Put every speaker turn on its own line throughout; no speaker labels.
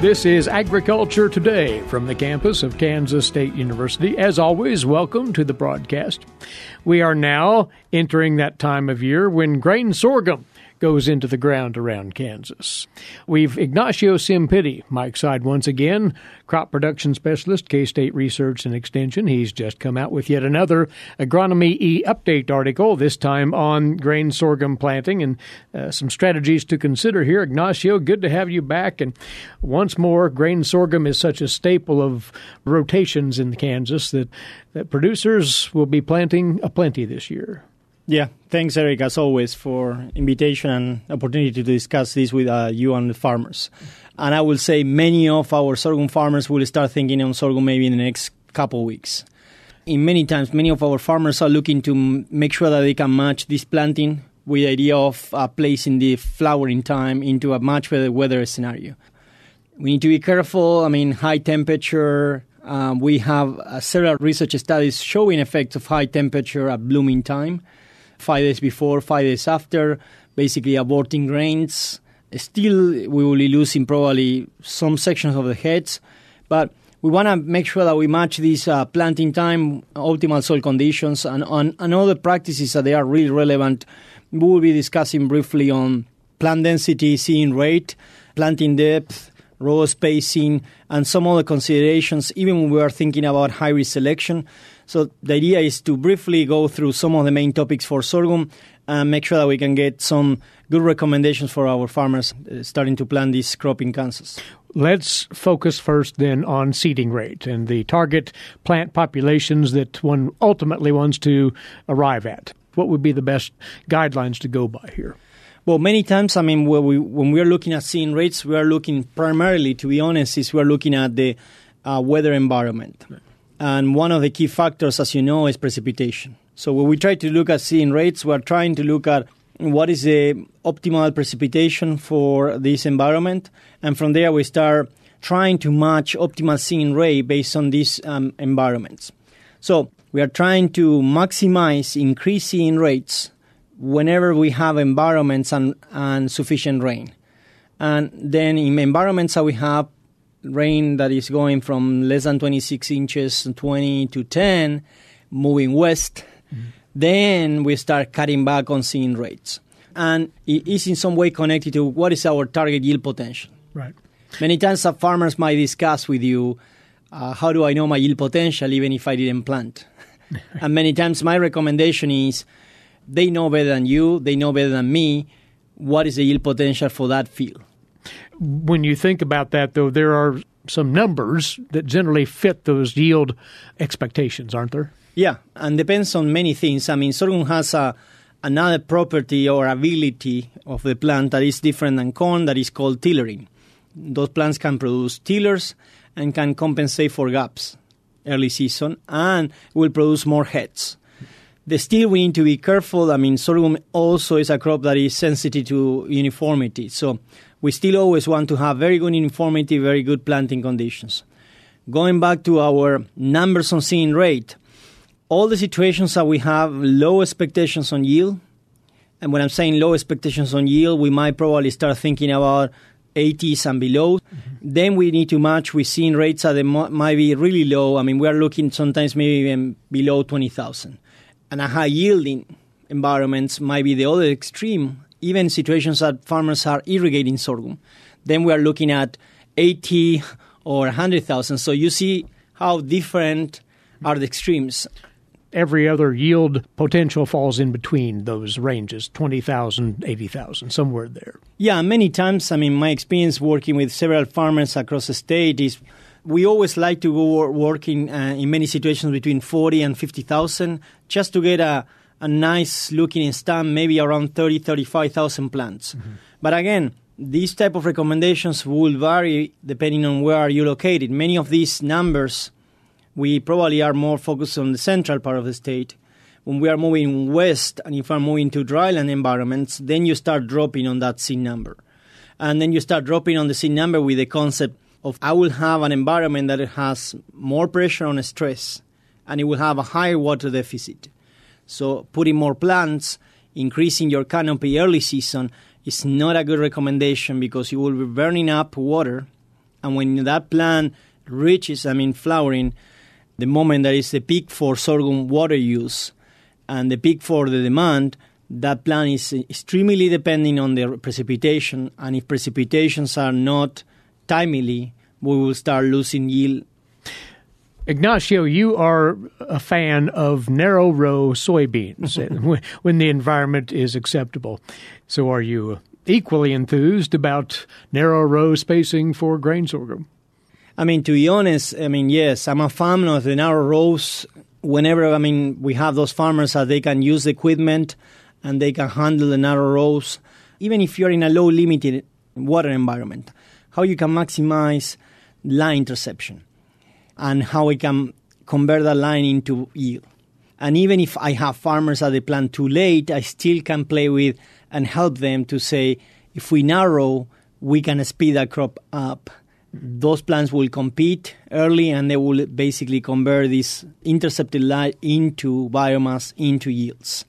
This is Agriculture Today from the campus of Kansas State University. As always, welcome to the broadcast. We are now entering that time of year when grain sorghum goes into the ground around Kansas. We've Ignacio Ciampitti, Mike's side once again, crop production specialist, K-State Research and Extension. He's just come out with yet another Agronomy E-Update article, this time on grain sorghum planting and some strategies to consider here. Ignacio, good to have you back. And once more, grain sorghum is such a staple of rotations in Kansas that producers will be planting aplenty this year.
Yeah, thanks, Eric, as always, for invitation and opportunity to discuss this with you and the farmers. And I will say many of our sorghum farmers will start thinking on sorghum maybe in the next couple of weeks. Many of our farmers are looking to make sure that they can match this planting with the idea of placing the flowering time into a much better weather scenario. We need to be careful. High temperature. We have several research studies showing effects of high temperature at blooming time. 5 days before, 5 days after, basically aborting grains. Still, we will be losing probably some sections of the heads, but we want to make sure that we match this planting time, optimal soil conditions, and other practices that they are really relevant. We will be discussing briefly on plant density, seeding rate, planting depth, row spacing, and some other considerations, even when we are thinking about hybrid selection. So the idea is to briefly go through some of the main topics for sorghum and make sure that we can get some good recommendations for our farmers starting to plant this crop in Kansas.
Let's focus first then on seeding rate and the target plant populations that one ultimately wants to arrive at. What would be the best guidelines to go by here?
Well, many times, when we are looking at seeding rates, we are looking primarily, to be honest, we are looking at the weather environment. Right. And one of the key factors, as you know, is precipitation. So when we try to look at seeding rates, we are trying to look at what is the optimal precipitation for this environment. And from there, we start trying to match optimal seeding rate based on these environments. So we are trying to maximize increased seeding rates whenever we have environments and sufficient rain. And then in environments that we have rain that is going from less than 26 inches, 20 to 10, moving west, then we start cutting back on seeding rates. And it is in some way connected to what is our target yield potential.
Right.
Many times farmers might discuss with you, how do I know my yield potential even if I didn't plant? And many times my recommendation is, they know better than you, they know better than me, what is the yield potential for that field.
When you think about that, though, there are some numbers that generally fit those yield expectations, aren't there?
Yeah, and depends on many things. Sorghum has another property or ability of the plant that is different than corn, that is called tillering. Those plants can produce tillers and can compensate for gaps early season and will produce more heads. Still, we need to be careful. Sorghum also is a crop that is sensitive to uniformity. So we still always want to have very good uniformity, very good planting conditions. Going back to our numbers on seeding rate, all the situations that we have low expectations on yield, and when I'm saying low expectations on yield, we might probably start thinking about 80s and below. Then we need to match with seeding rates that might be really low. We are looking sometimes maybe even below 20,000. And a high-yielding environments might be the other extreme, even situations that farmers are irrigating sorghum. Then we are looking at 80 or 100,000. So you see how different are the extremes.
Every other yield potential falls in between those ranges, 20,000, 80,000, somewhere there.
Yeah, many times, my experience working with several farmers across the state is we always like to go working in many situations between 40 and 50,000 just to get a nice looking stamp, maybe around 30, 35,000 plants. Mm-hmm. But again, these type of recommendations will vary depending on where you're located. Many of these numbers, we probably are more focused on the central part of the state. When we are moving west and if we're moving to dryland environments, then you start dropping on that seed number. And then you start dropping on the seed number with the concept of I will have an environment that has more pressure on stress and it will have a higher water deficit. So putting more plants, increasing your canopy early season is not a good recommendation because you will be burning up water And when that plant reaches, flowering, the moment that is the peak for sorghum water use and the peak for the demand, that plant is extremely depending on the precipitation. And if precipitations are not timely, we will start losing yield.
Ignacio, you are a fan of narrow row soybeans when the environment is acceptable. So are you equally enthused about narrow row spacing for grain sorghum?
To be honest, yes, I'm a fan of the narrow rows. Whenever, we have those farmers that they can use the equipment and they can handle the narrow rows, even if you're in a low limited water environment, how you can maximize line interception and how we can convert that line into yield. And even if I have farmers that they plant too late, I still can play with and help them to say, if we narrow, we can speed that crop up. Those plants will compete early and they will basically convert this intercepted light into biomass, into yields.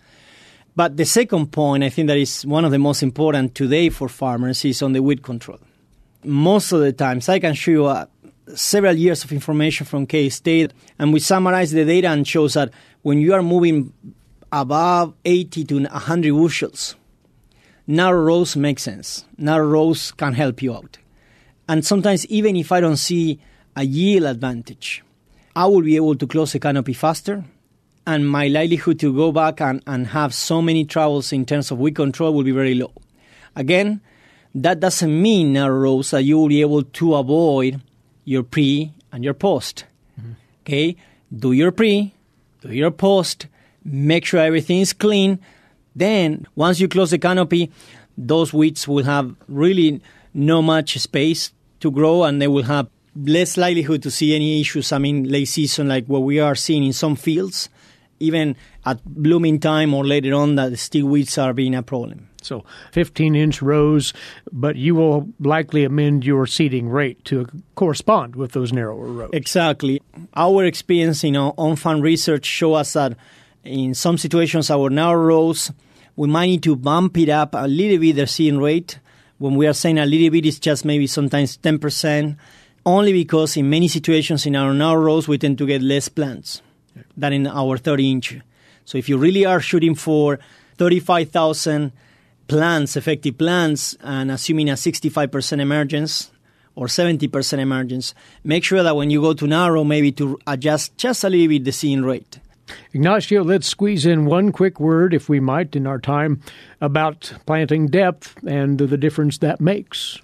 But the second point, I think that is one of the most important today for farmers, is on the weed control. Most of the times, I can show you several years of information from K-State, and we summarize the data and shows that when you are moving above 80 to 100 bushels, narrow rows make sense. Narrow rows can help you out. And sometimes even if I don't see a yield advantage, I will be able to close the canopy faster, and my likelihood to go back and have so many troubles in terms of weed control will be very low. Again, that doesn't mean narrow rows that you will be able to avoid your pre and your post. Mm-hmm. Okay? Do your pre, do your post, make sure everything is clean. Then, once you close the canopy, those weeds will have really not much space to grow, and they will have less likelihood to see any issues, late season, like what we are seeing in some fields, even at blooming time or later on, that still weeds are being a problem.
So 15-inch rows, but you will likely amend your seeding rate to correspond with those narrower rows.
Exactly. Our experience in our on-farm research show us that in some situations, our narrow rows, we might need to bump it up a little bit, the seeding rate. When we are saying a little bit, it's just maybe sometimes 10%, only because in many situations in our narrow rows, we tend to get less plants than in our 30-inch. So if you really are shooting for 35,000 plants, effective plants, and assuming a 65% emergence or 70% emergence, make sure that when you go to narrow, maybe to adjust just a little bit the seeding rate.
Ignacio, let's squeeze in one quick word, if we might, in our time about planting depth and the difference that makes.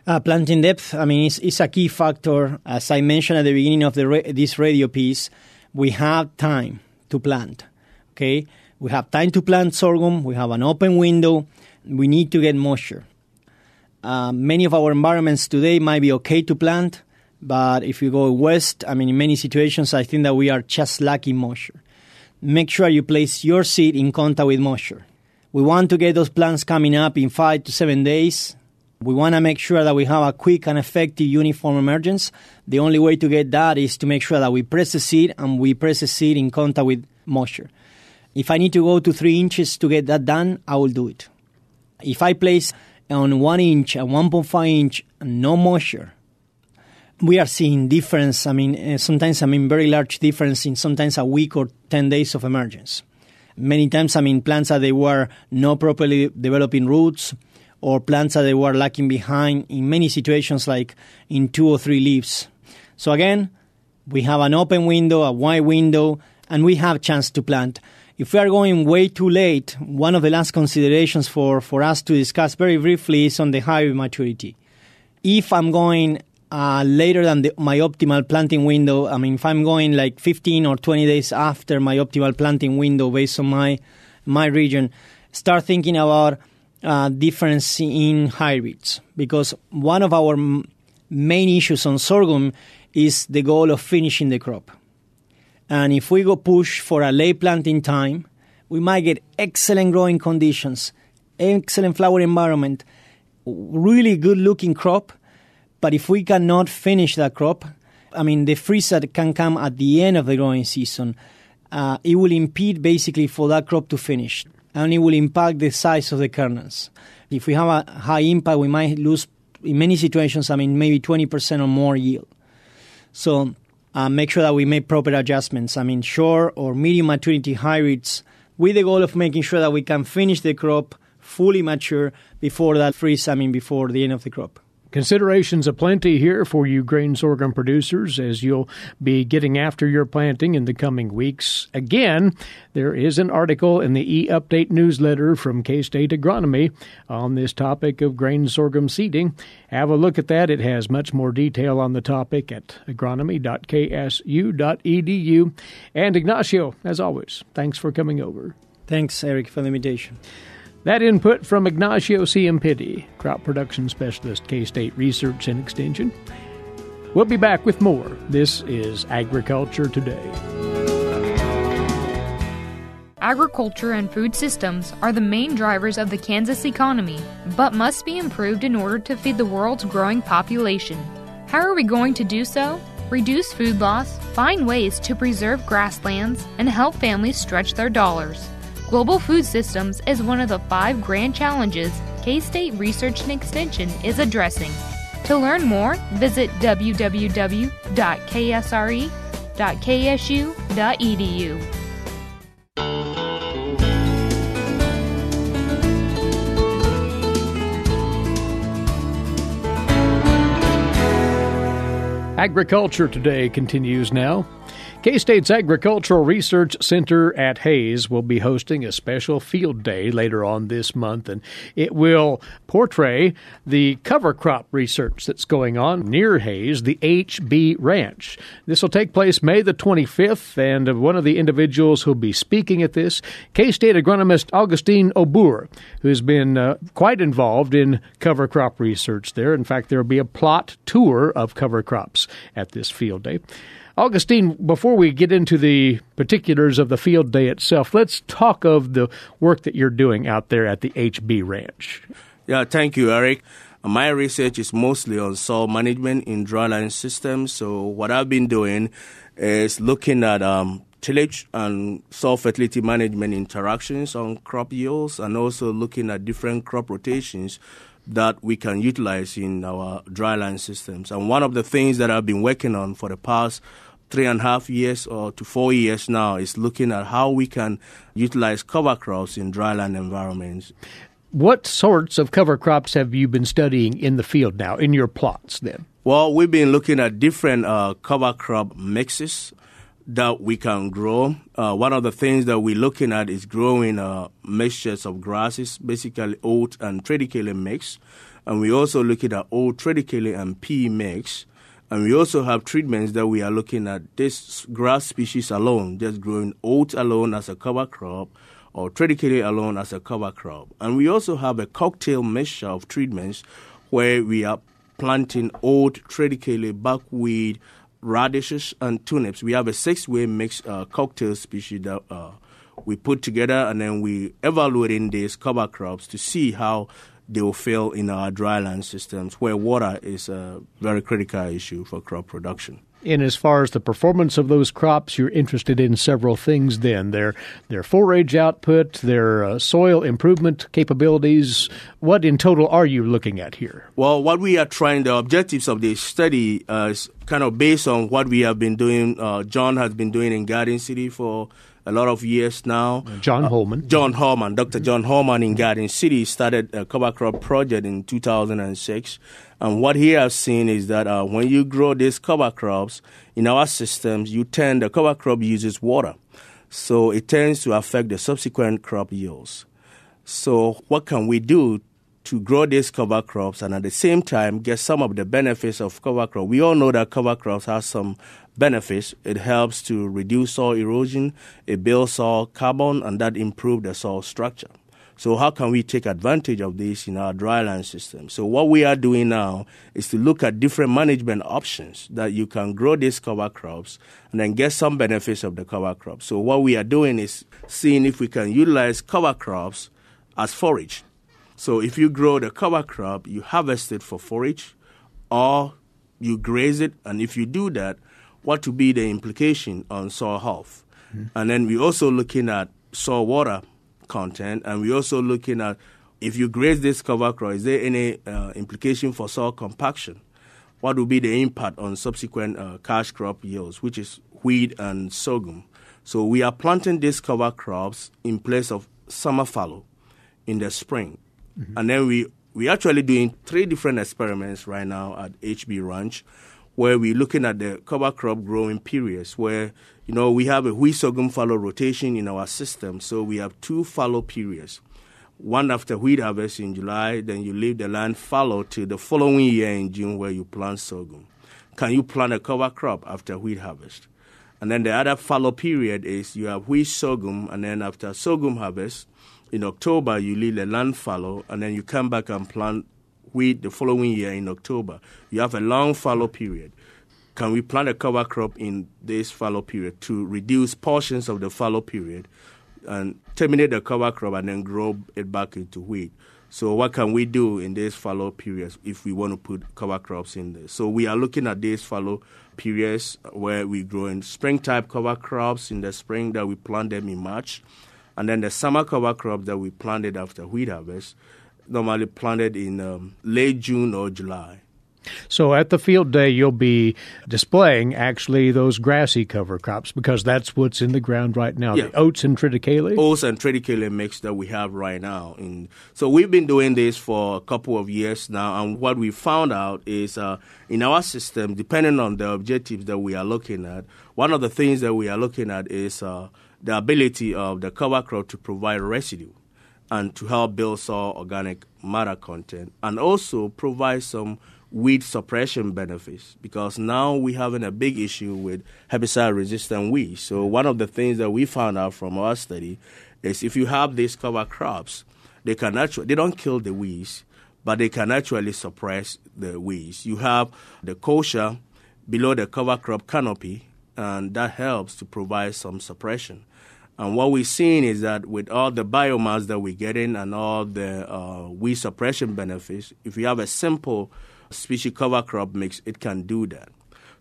Planting depth, it's a key factor. As I mentioned at the beginning of this radio piece, we have time to plant, okay? We have time to plant sorghum. We have an open window. We need to get moisture. Many of our environments today might be okay to plant, but if you go west, in many situations, I think that we are just lacking moisture. Make sure you place your seed in contact with moisture. We want to get those plants coming up in 5 to 7 days. We want to make sure that we have a quick and effective uniform emergence. The only way to get that is to make sure that we press the seed, and we press the seed in contact with moisture. If I need to go to 3 inches to get that done, I will do it. If I place on 1 inch and 1.5 inch, no moisture, we are seeing difference. Sometimes very large difference in sometimes a week or 10 days of emergence. Many times, plants that they were not properly developing roots, or plants that they were lacking behind in many situations, like in 2 or 3 leaves. So again, we have an open window, a wide window, and we have a chance to plant. If we are going way too late, one of the last considerations for us to discuss very briefly is on the hybrid maturity. If I'm going later than my optimal planting window, if I'm going like 15 or 20 days after my optimal planting window based on my region, start thinking about difference in hybrids. Because one of our main issues on sorghum is the goal of finishing the crop. And if we go push for a late planting time, we might get excellent growing conditions, excellent flower environment, really good-looking crop. But if we cannot finish that crop, the freeze that can come at the end of the growing season, it will impede basically for that crop to finish. And it will impact the size of the kernels. If we have a high impact, we might lose in many situations, maybe 20% or more yield. So make sure that we make proper adjustments. Short or medium maturity hybrids with the goal of making sure that we can finish the crop fully mature before that freeze, before the end of the crop.
Considerations aplenty here for you grain sorghum producers as you'll be getting after your planting in the coming weeks. Again, there is an article in the E-Update newsletter from K-State Agronomy on this topic of grain sorghum seeding. Have a look at that. It has much more detail on the topic at agronomy.ksu.edu. And Ignacio, as always, thanks for coming over.
Thanks, Eric, for the invitation.
That input from Ignacio Ciampitti, Crop Production Specialist, K-State Research and Extension. We'll be back with more. This is Agriculture Today.
Agriculture and food systems are the main drivers of the Kansas economy, but must be improved in order to feed the world's growing population. How are we going to do so? Reduce food loss, find ways to preserve grasslands, and help families stretch their dollars. Global food systems is one of the 5 grand challenges K-State Research and Extension is addressing. To learn more, visit www.ksre.ksu.edu.
Agriculture Today continues now. K-State's Agricultural Research Center at Hays will be hosting a special field day later on this month, and it will portray the cover crop research that's going on near Hays, the HB Ranch. This will take place May the 25th, and one of the individuals who'll be speaking at this, K-State agronomist Augustine Obour, who's been quite involved in cover crop research there. In fact, there will be a plot tour of cover crops at this field day. Augustine, before we get into the particulars of the field day itself, let's talk of the work that you're doing out there at the HB Ranch.
Yeah, thank you, Eric. My research is mostly on soil management in dryland systems. So what I've been doing is looking at tillage and soil fertility management interactions on crop yields, and also looking at different crop rotations that we can utilize in our dryland systems. And one of the things that I've been working on for the past 3.5 years or to 4 years now is looking at how we can utilize cover crops in dryland environments.
What sorts of cover crops have you been studying in the field now, in your plots then?
Well, we've been looking at different cover crop mixes that we can grow. One of the things that we're looking at is growing mixtures of grasses, basically oat and triticale mix. And we're also looking at oat, triticale, and pea mix. And we also have treatments that we are looking at this grass species alone, just growing oat alone as a cover crop or triticale alone as a cover crop. And we also have a cocktail mixture of treatments where we are planting oat, triticale, buckwheat, radishes, and turnips. We have a 6-way mixed cocktail species that we put together, and then we evaluating these cover crops to see how they will fail in our dryland systems where water is a very critical issue for crop production.
And as far as the performance of those crops, you're interested in several things then. Their forage output, their soil improvement capabilities. What in total are you looking at here?
Well, what we are trying, the objectives of this study is kind of based on what we have been doing. John has been doing in Garden City for a lot of years now.
Dr. John Holman in Garden City started a
cover crop project in 2006. And what he has seen is that when you grow these cover crops in our systems, the cover crop uses water. So it tends to affect the subsequent crop yields. So what can we do to grow these cover crops and at the same time get some of the benefits of cover crop? We all know that cover crops have some benefits. It helps to reduce soil erosion, it builds soil carbon, and that improves the soil structure. So how can we take advantage of this in our dryland system? So what we are doing now is to look at different management options that you can grow these cover crops and then get some benefits of the cover crops. So what we are doing is seeing if we can utilize cover crops as forage. So if you grow the cover crop, you harvest it for forage or you graze it. And if you do that, what will be the implication on soil health? Mm-hmm. And then we're also looking at soil water content, and we're also looking at if you graze this cover crop, is there any implication for soil compaction? What will be the impact on subsequent cash crop yields, which is wheat and sorghum? So we are planting these cover crops in place of summer fallow in the spring. Mm-hmm. And then we actually doing 3 different experiments right now at HB Ranch, where we're looking at the cover crop growing periods, where, we have a wheat sorghum fallow rotation in our system. So we have 2 fallow periods. One after wheat harvest in July, then you leave the land fallow till the following year in June where you plant sorghum. Can you plant a cover crop after wheat harvest? And then the other fallow period is you have wheat sorghum, and then after sorghum harvest, in October you leave the land fallow, and then you come back and plant wheat the following year in October. You have a long fallow period. Can we plant a cover crop in this fallow period to reduce portions of the fallow period and terminate the cover crop and then grow it back into wheat? So what can we do in these fallow periods if we want to put cover crops in there? So we are looking at these fallow periods where we grow in spring-type cover crops in the spring that we plant them in March, and then the summer cover crops that we planted after wheat harvest, normally planted in late June or July.
So at the field day, you'll be displaying actually those grassy cover crops because that's what's in the ground right now, the oats and triticale?
Oats and triticale mix that we have right now. So we've been doing this for a couple of years now, and what we found out is in our system, depending on the objectives that we are looking at, one of the things that we are looking at is the ability of the cover crop to provide residue and to help build soil organic matter content, and also provide some weed suppression benefits, because now we're having a big issue with herbicide-resistant weeds. So one of the things that we found out from our study is if you have these cover crops, they don't kill the weeds, but they can actually suppress the weeds. You have the kochia below the cover crop canopy, and that helps to provide some suppression. And what we're seeing is that with all the biomass that we're getting and all the weed suppression benefits, if you have a simple species cover crop mix, it can do that.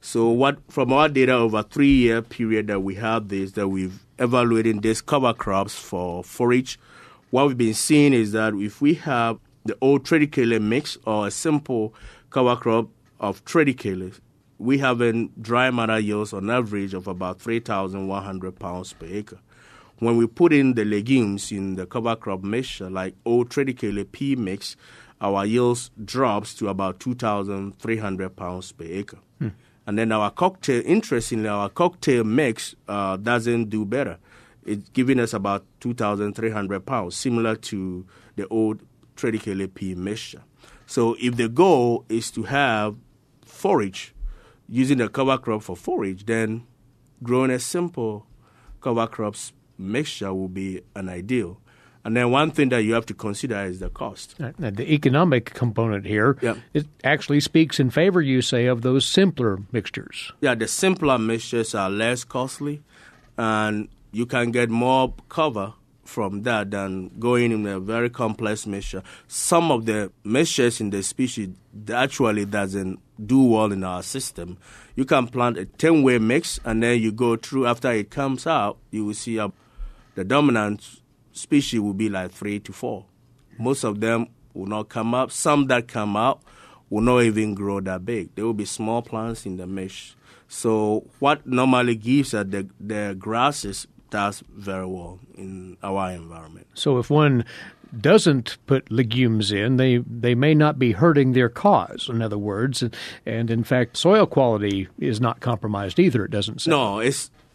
So from our data over a 3-year period that we have this, that we've evaluated these cover crops for forage, what we've been seeing is that if we have the old triticale mix or a simple cover crop of triticale, we have dry matter yields on average of about 3,100 pounds per acre. When we put in the legumes in the cover crop mixture, like old triticale pea mix, our yields drops to about 2,300 pounds per acre. And then interestingly, our cocktail mix doesn't do better. It's giving us about 2,300 pounds, similar to the old triticale pea mixture. So if the goal is to have forage, using the cover crop for forage, then growing a simple cover crops mixture will be an ideal. And then one thing that you have to consider is the cost.
The economic component here, it actually speaks in favor, you say, of those simpler mixtures.
Yeah, the simpler mixtures are less costly, and you can get more cover from that than going in a very complex mixture. Some of the mixtures in the species actually doesn't do well in our system. You can plant a 10-way mix, and then you go through, after it comes out, you will see the dominant species will be like 3 to 4. Most of them will not come up. Some that come out will not even grow that big. There will be small plants in the mesh. So what normally gives us the grasses does very well in our environment.
So if one doesn't put legumes in, they may not be hurting their cause, in other words. And in fact, soil quality is not compromised either, it doesn't say.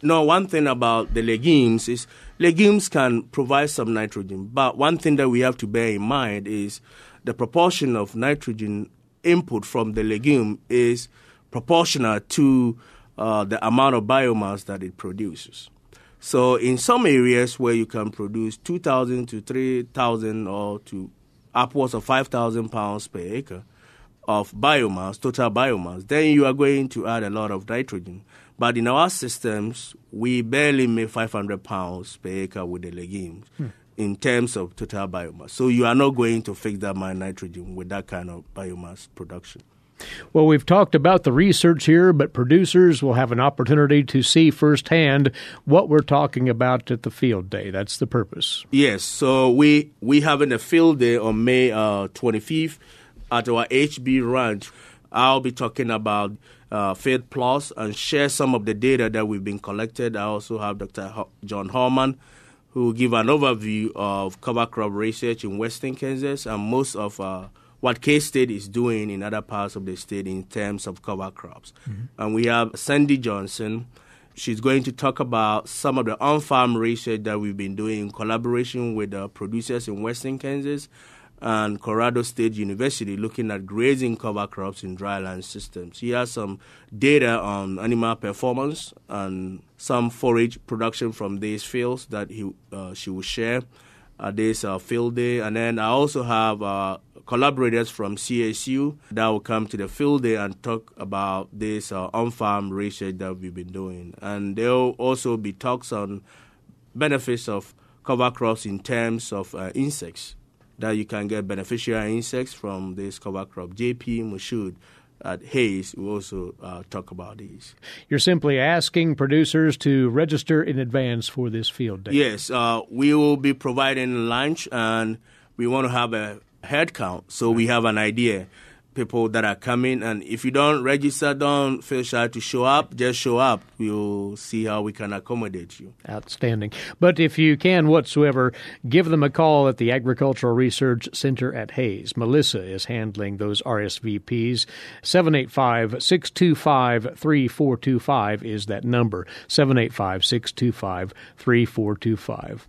No, one thing about the legumes is legumes can provide some nitrogen. But one thing that we have to bear in mind is the proportion of nitrogen input from the legume is proportional to the amount of biomass that it produces. So in some areas where you can produce 2,000 to 3,000 or to upwards of 5,000 pounds per acre of biomass, total biomass, then you are going to add a lot of nitrogen. But in our systems, we barely make 500 pounds per acre with the legumes in terms of total biomass. So you are not going to fix that much nitrogen with that kind of biomass production.
Well, we've talked about the research here, but producers will have an opportunity to see firsthand what we're talking about at the field day. That's the purpose.
Yes, so we having a field day on May 25th at our HB Ranch. I'll be talking about Field Plus and share some of the data that we've been collected. I also have Dr. John Horman, who will give an overview of cover crop research in western Kansas and most of what K-State is doing in other parts of the state in terms of cover crops. Mm-hmm. And we have Sandy Johnson. She's going to talk about some of the on-farm research that we've been doing in collaboration with producers in western Kansas and Colorado State University looking at grazing cover crops in dryland systems. He has some data on animal performance and some forage production from these fields that she will share at this field day. And then I also have collaborators from CSU that will come to the field day and talk about this on-farm research that we've been doing. And there will also be talks on benefits of cover crops in terms of insects, that you can get beneficial insects from this cover crop. J.P. Mushood at Hayes will also talk about these.
You're simply asking producers to register in advance for this field day.
Yes, we will be providing lunch, and we want to have a head count so we have an idea. People that are coming, and if you don't register, don't feel shy to show up. Just show up. We'll see how we can accommodate you.
Outstanding. But if you can whatsoever, give them a call at the Agricultural Research Center at Hayes. Melissa is handling those RSVPs. 785-625-3425 is that number. 785-625-3425.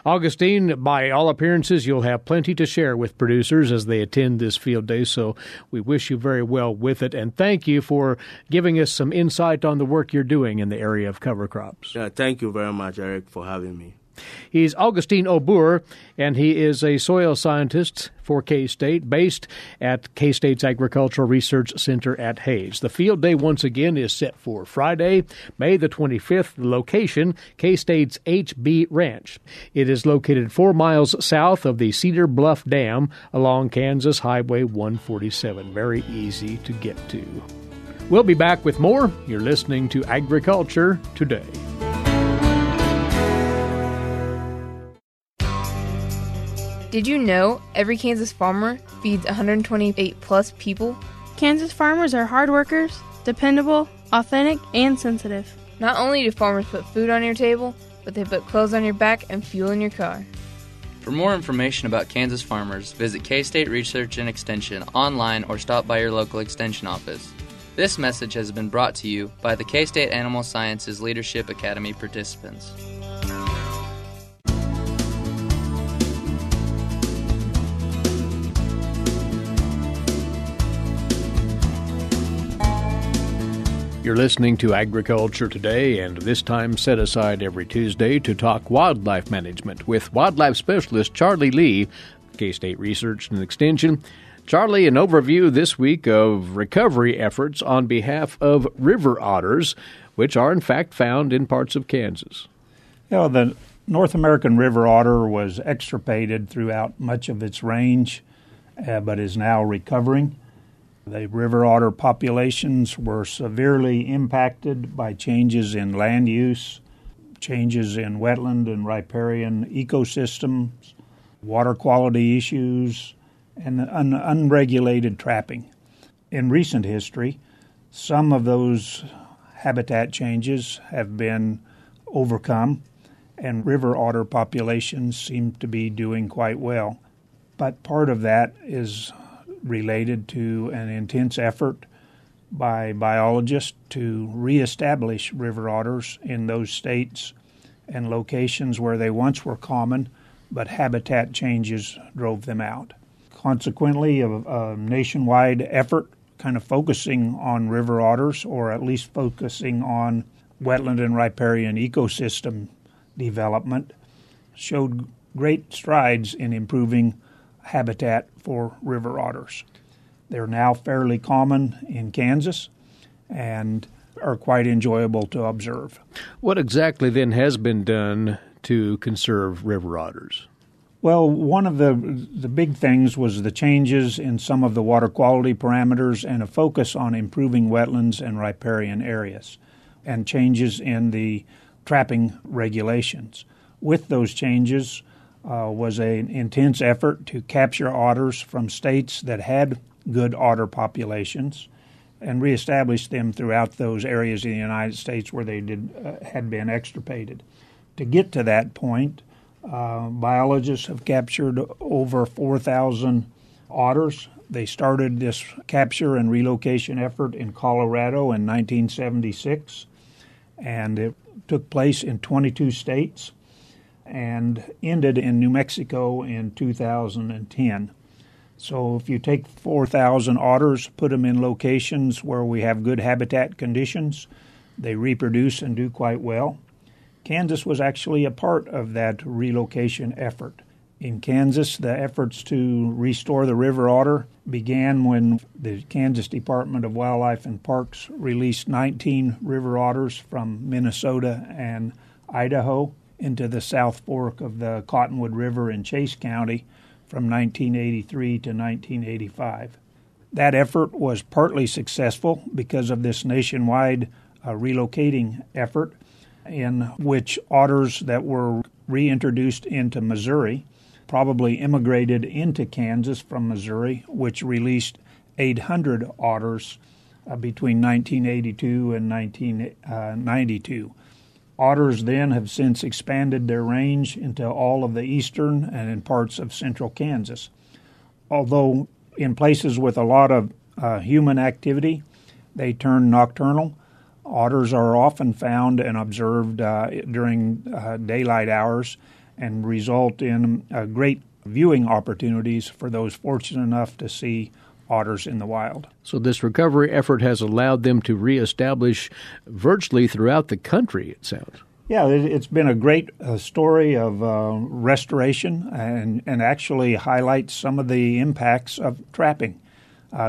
Augustine, by all appearances, you'll have plenty to share with producers as they attend this field day, so we wish you very well with it, and thank you for giving us some insight on the work you're doing in the area of cover crops.
Thank you very much, Eric, for having me.
He's Augustine Obour, and he is a soil scientist for K-State, based at K-State's Agricultural Research Center at Hayes. The field day, once again, is set for Friday, May the 25th. The location, K-State's HB Ranch. It is located 4 miles south of the Cedar Bluff Dam along Kansas Highway 147. Very easy to get to. We'll be back with more. You're listening to Agriculture Today.
Did you know every Kansas farmer feeds 128 plus people?
Kansas farmers are hard workers, dependable, authentic, and sensitive.
Not only do farmers put food on your table, but they put clothes on your back and fuel in your car.
For more information about Kansas farmers, visit K-State Research and Extension online or stop by your local extension office. This message has been brought to you by the K-State Animal Sciences Leadership Academy participants.
You're listening to Agriculture Today, and this time set aside every Tuesday to talk wildlife management with wildlife specialist Charlie Lee, K-State Research and Extension. Charlie, an overview this week of recovery efforts on behalf of river otters, which are in fact found in parts of Kansas.
The North American river otter was extirpated throughout much of its range, but is now recovering. The river otter populations were severely impacted by changes in land use, changes in wetland and riparian ecosystems, water quality issues, and unregulated trapping. In recent history, some of those habitat changes have been overcome, and river otter populations seem to be doing quite well. But part of that is related to an intense effort by biologists to reestablish river otters in those states and locations where they once were common, but habitat changes drove them out. Consequently, a nationwide effort kind of focusing on river otters, or at least focusing on wetland and riparian ecosystem development, showed great strides in improving habitat for river otters. They're now fairly common in Kansas and are quite enjoyable to observe.
What exactly then has been done to conserve river otters?
Well, one of the big things was the changes in some of the water quality parameters and a focus on improving wetlands and riparian areas, and changes in the trapping regulations. With those changes was an intense effort to capture otters from states that had good otter populations and reestablish them throughout those areas in the United States where they had been extirpated. To get to that point, biologists have captured over 4,000 otters. They started this capture and relocation effort in Colorado in 1976, and it took place in 22 states and ended in New Mexico in 2010. So if you take 4,000 otters, put them in locations where we have good habitat conditions, they reproduce and do quite well. Kansas was actually a part of that relocation effort. In Kansas, the efforts to restore the river otter began when the Kansas Department of Wildlife and Parks released 19 river otters from Minnesota and Idaho into the South Fork of the Cottonwood River in Chase County from 1983 to 1985. That effort was partly successful because of this nationwide relocating effort, in which otters that were reintroduced into Missouri probably immigrated into Kansas from Missouri, which released 800 otters between 1982 and 1992. Otters then have since expanded their range into all of the eastern and in parts of central Kansas. Although in places with a lot of human activity, they turn nocturnal. Otters are often found and observed during daylight hours and result in great viewing opportunities for those fortunate enough to see otters in the wild.
So this recovery effort has allowed them to reestablish virtually throughout the country, it sounds.
Yeah, it's been a great story of restoration and actually highlights some of the impacts of trapping.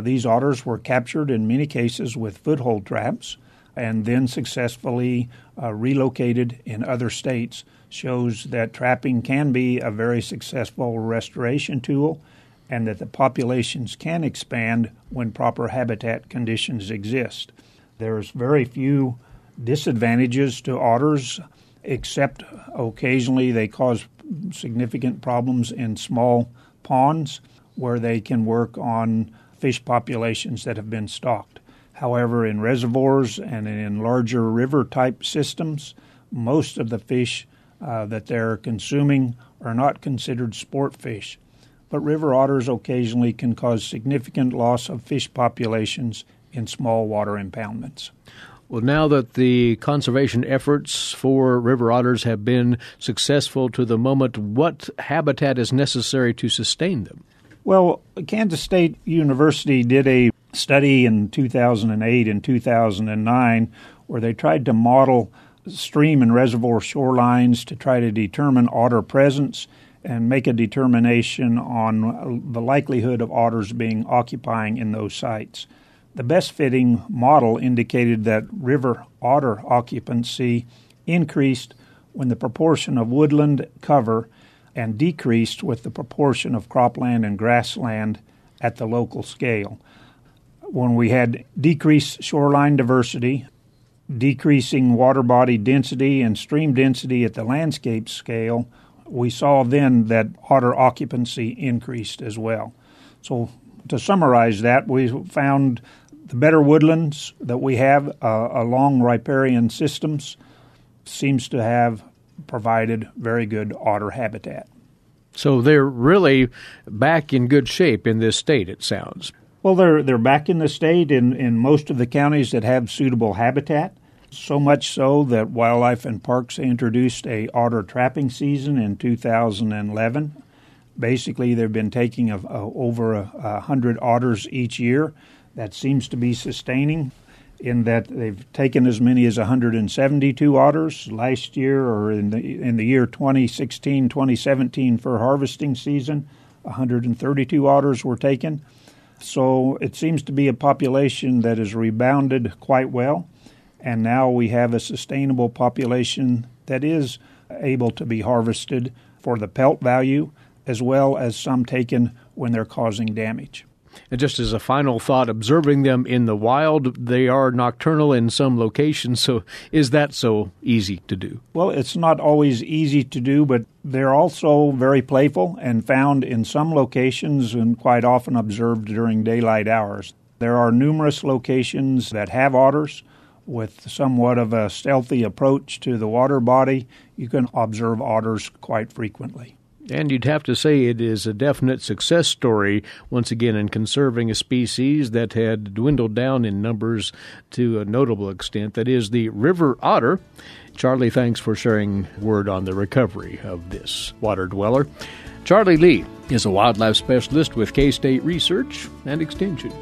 These otters were captured in many cases with foothold traps and then successfully relocated in other states. Shows that trapping can be a very successful restoration tool and that the populations can expand when proper habitat conditions exist. There's very few disadvantages to otters, except occasionally they cause significant problems in small ponds where they can work on fish populations that have been stocked. However, in reservoirs and in larger river-type systems, most of the fish that they're consuming are not considered sport fish. But river otters occasionally can cause significant loss of fish populations in small water impoundments.
Well, now that the conservation efforts for river otters have been successful to the moment, what habitat is necessary to sustain them?
Well, Kansas State University did a study in 2008 and 2009 where they tried to model stream and reservoir shorelines to try to determine otter presence and make a determination on the likelihood of otters occupying in those sites. The best fitting model indicated that river otter occupancy increased when the proportion of woodland cover and decreased with the proportion of cropland and grassland at the local scale. When we had decreased shoreline diversity, decreasing water body density and stream density at the landscape scale, we saw then that otter occupancy increased as well. So to summarize that, we found the better woodlands that we have along riparian systems seems to have provided very good otter habitat.
So they're really back in good shape in this state, it sounds.
Well, they're back in the state in most of the counties that have suitable habitat, so much so that Wildlife and Parks introduced a otter trapping season in 2011. Basically, they've been taking over 100 otters each year. That seems to be sustaining in that they've taken as many as 172 otters last year, or in the year 2016, 2017 for harvesting season, 132 otters were taken. So it seems to be a population that has rebounded quite well, and now we have a sustainable population that is able to be harvested for the pelt value as well as some taken when they're causing damage.
And just as a final thought, observing them in the wild, they are nocturnal in some locations, so is that so easy to do?
Well, it's not always easy to do, but they're also very playful and found in some locations and quite often observed during daylight hours. There are numerous locations that have otters. With somewhat of a stealthy approach to the water body, you can observe otters quite frequently.
And you'd have to say it is a definite success story, once again, in conserving a species that had dwindled down in numbers to a notable extent. That is the river otter. Charlie, thanks for sharing word on the recovery of this water dweller. Charlie Lee is a wildlife specialist with K-State Research and Extension.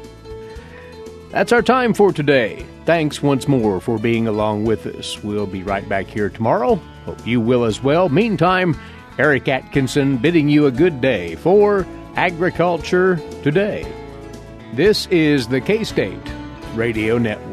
That's our time for today. Thanks once more for being along with us. We'll be right back here tomorrow. Hope you will as well. Meantime, Eric Atkinson bidding you a good day for Agriculture Today. This is the K-State Radio Network.